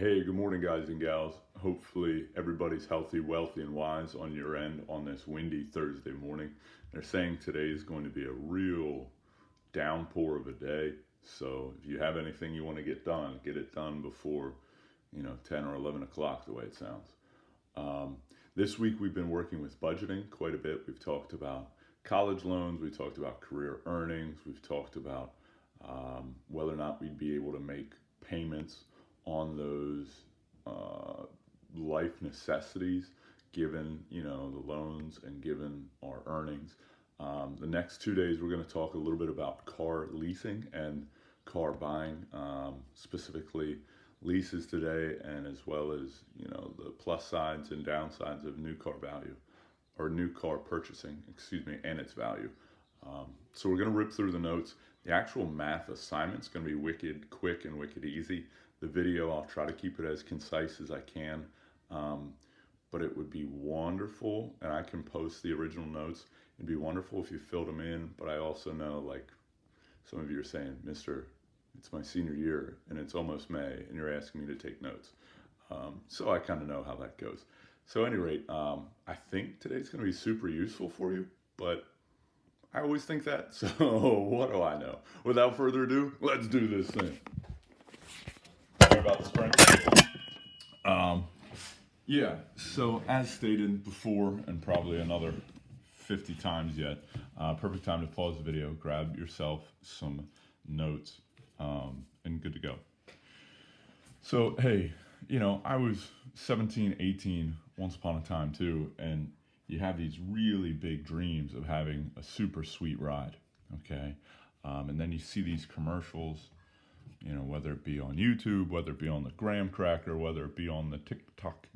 Hey, good morning, guys and gals. Hopefully, everybody's healthy, wealthy, and wise on your end on this windy Thursday morning. They're saying today is going to be a real downpour of a day. So, if you have anything you want to get it done before, 10 or 11 o'clock, the way it sounds. Um, this week, we've been working with budgeting quite a bit. We've talked about college loans, we talked about career earnings, we've talked about whether or not we'd be able to make payments on those uh, life necessities given the loans and given our earnings. The next 2 days we're going to talk a little bit about car leasing and car buying, specifically leases today, and as well as the plus sides and downsides of new car value or new car purchasing, and its value. So we're going to rip through the notes. The actual math assignment's going to be wicked quick and wicked easy. The video, I'll try to keep it as concise as I can, but it would be wonderful, and I can post the original notes. It'd be wonderful if you filled them in, but I also know, like some of you are saying, Mr., it's my senior year, and it's almost May, and you're asking me to take notes. So I kind of know how that goes. So at any rate, I think today's going to be super useful for you, but I always think that, so what do I know? Without further ado, let's do this thing. Sorry about the spring. Yeah, so as stated before, and probably another 50 times yet, perfect time to pause the video, grab yourself some notes, and good to go. So, hey, I was 17, 18 once upon a time too, and you have these really big dreams of having a super sweet ride, okay? And then you see these commercials, whether it be on YouTube, whether it be on the Graham Cracker, whether it be on the TikTok.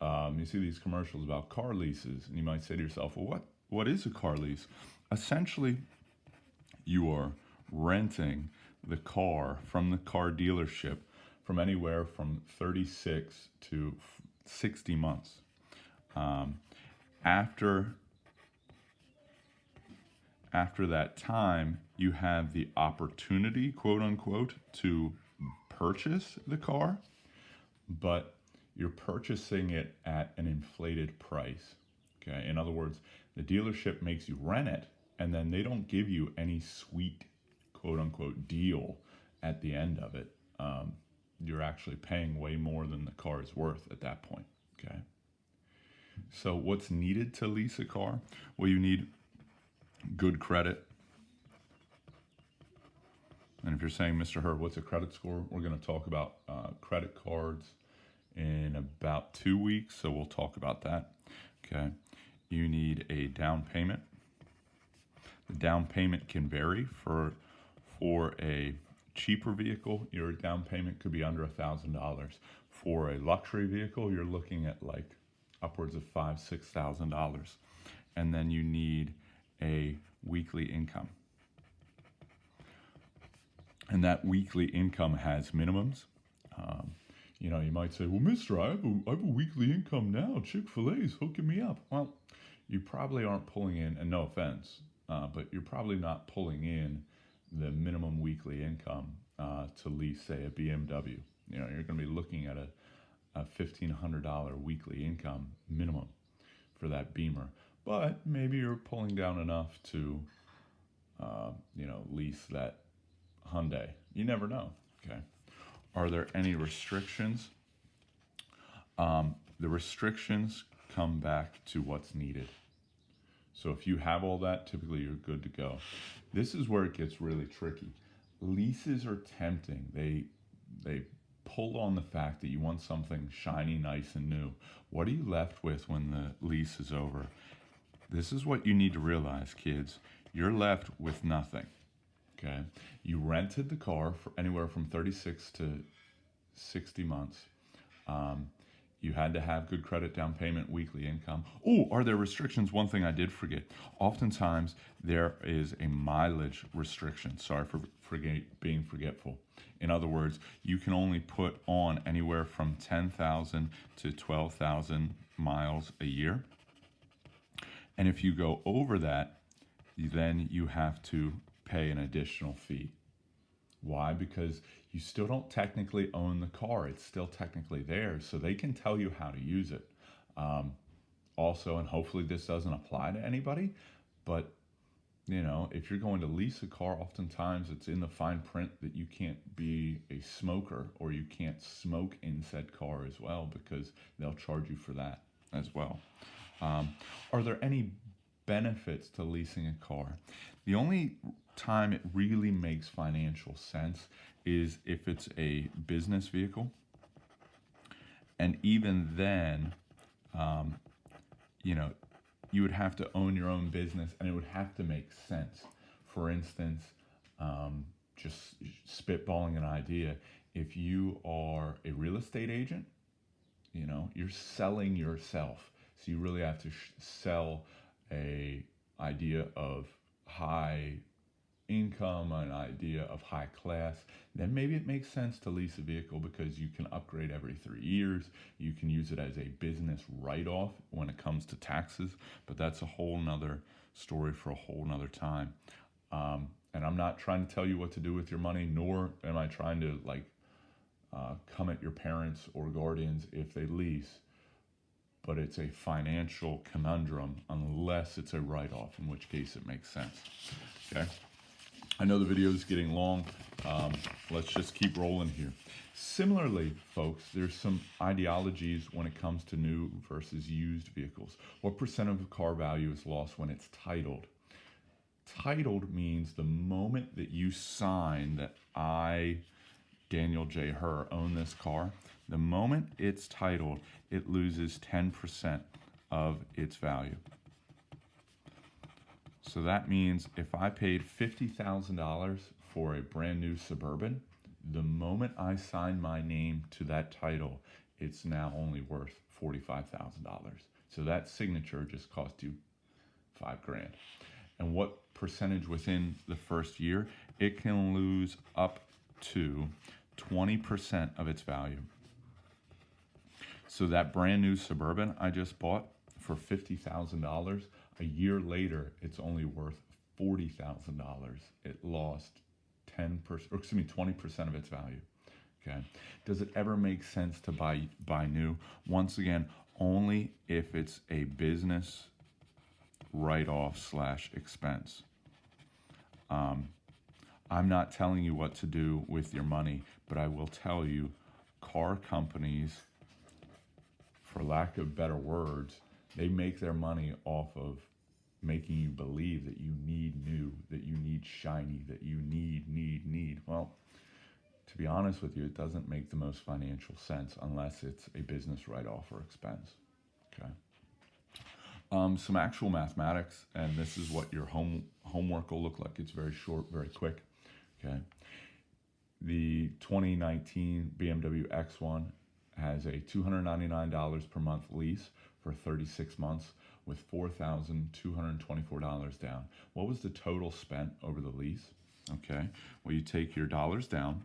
You see these commercials about car leases, and you might say to yourself, well, what is a car lease? Essentially, you are renting the car from the car dealership from anywhere from 36 to 60 months. After that time, you have the opportunity, quote unquote, to purchase the car, but you're purchasing it at an inflated price. Okay, in other words, the dealership makes you rent it, and then they don't give you any sweet, quote unquote, deal at the end of it. You're actually paying way more than the car is worth at that point. Okay. So what's needed to lease a car? Well, you need good credit. And if you're saying, Mr. Herr, what's a credit score? We're going to talk about credit cards in about 2 weeks, so we'll talk about that. Okay. You need a down payment. The down payment can vary. For a cheaper vehicle, your down payment could be under $1,000. For a luxury vehicle, you're looking at like upwards of $5,000, $6,000. And then you need a weekly income. And that weekly income has minimums. You might say, well, mister, I have a weekly income now. Chick-fil-A is hooking me up. Well, you probably aren't pulling in, and no offense, but you're probably not pulling in the minimum weekly income to lease, say, a BMW. You're going to be looking at a $1,500 weekly income minimum for that Beamer. But maybe you're pulling down enough to, lease that Hyundai. You never know, okay? Are there any restrictions? The restrictions come back to what's needed. So if you have all that, typically you're good to go. This is where it gets really tricky. Leases are tempting. They pull on the fact that you want something shiny, nice, and new. What are you left with when the lease is over? This is what you need to realize, kids. You're left with nothing. Okay, you rented the car for anywhere from 36 to 60 months. You had to have good credit, down payment, weekly income. Oh, are there restrictions? One thing I did forget. Oftentimes, there is a mileage restriction. Sorry for being forgetful. In other words, you can only put on anywhere from 10,000 to 12,000 miles a year. And if you go over that, then you have to pay an additional fee. Why? Because you still don't technically own the car. It's still technically theirs, so they can tell you how to use it. Um, Also, and hopefully this doesn't apply to anybody, but if you're going to lease a car, oftentimes it's in the fine print that you can't be a smoker or you can't smoke in said car as well, because they'll charge you for that as well. Are there any benefits to leasing a car? The only time it really makes financial sense is if it's a business vehicle. And even then, you would have to own your own business and it would have to make sense. For instance, just spitballing an idea, if you are a real estate agent, you're selling yourself. So you really have to sell a idea of high income, an idea of high class. Then maybe it makes sense to lease a vehicle because you can upgrade every 3 years. You can use it as a business write-off when it comes to taxes, but that's a whole nother story for a whole nother time. And I'm not trying to tell you what to do with your money, nor am I trying to come at your parents or guardians if they lease, but it's a financial conundrum unless it's a write-off, in which case it makes sense. Okay. I know the video is getting long. Let's just keep rolling here. Similarly, folks, there's some ideologies when it comes to new versus used vehicles. What percent of the car value is lost when it's titled? Titled means the moment that you sign that I, Daniel J. Herr, own this car, the moment it's titled, it loses 10% of its value. So that means if I paid $50,000 for a brand new Suburban, the moment I sign my name to that title, it's now only worth $45,000. So that signature just cost you $5,000. And what percentage within the first year? It can lose up to 20% of its value. So that brand new Suburban I just bought for $50,000, a year later, it's only worth $40,000. It lost 20% of its value. Okay. Does it ever make sense to buy new? Once again, only if it's a business write-off / expense. I'm not telling you what to do with your money, but I will tell you, car companies, for lack of better words, they make their money off of making you believe that you need new, that you need shiny, that you need. Well, to be honest with you, it doesn't make the most financial sense unless it's a business write-off or expense. Okay. Some actual mathematics, and this is what your homework will look like. It's very short, very quick. Okay. The 2019 BMW X1 has a $299 per month lease for 36 months with $4,224 down. What was the total spent over the lease? Okay, well, you take your dollars down,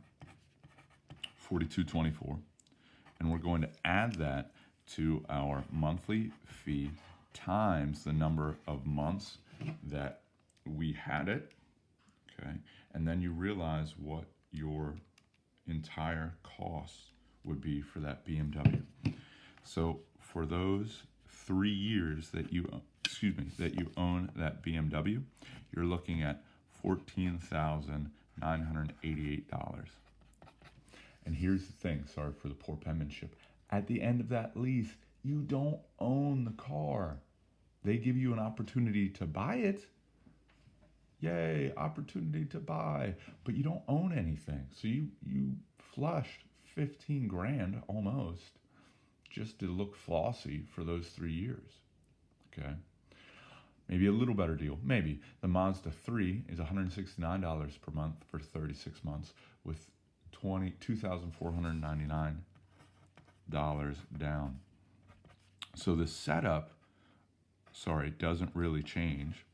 $4,224, and we're going to add that to our monthly fee times the number of months that we had it, okay? And then you realize what your entire cost would be for that BMW. So for those 3 years that you own that BMW, you're looking at $14,988. And here's the thing, sorry for the poor penmanship. At the end of that lease, you don't own the car. They give you an opportunity to buy it. Yay, opportunity to buy, but you don't own anything. So you flushed 15 grand almost just to look flossy for those 3 years. Okay. Maybe a little better deal. Maybe the Mazda 3 is $169 per month for 36 months with $2,499 down. So the setup, doesn't really change.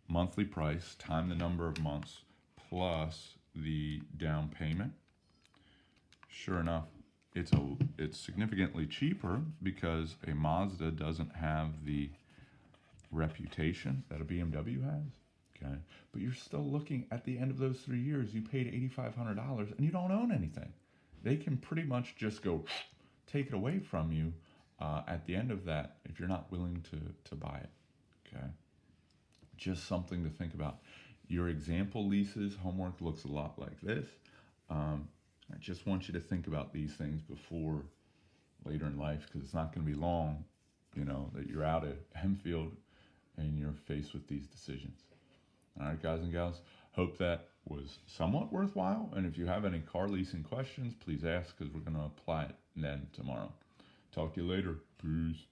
Monthly price, time the number of months, plus the down payment. Sure enough, it's significantly cheaper because a Mazda doesn't have the reputation that a BMW has. Okay, but you're still looking at the end of those 3 years, you paid $8,500 and you don't own anything. They can pretty much just go take it away from you at the end of that if you're not willing to buy it. Okay, just something to think about. Your example leases homework looks a lot like this. I just want you to think about these things before later in life, because it's not going to be long, that you're out at Hempfield and you're faced with these decisions. All right, guys and gals, hope that was somewhat worthwhile. And if you have any car leasing questions, please ask, because we're going to apply it then tomorrow. Talk to you later. Peace.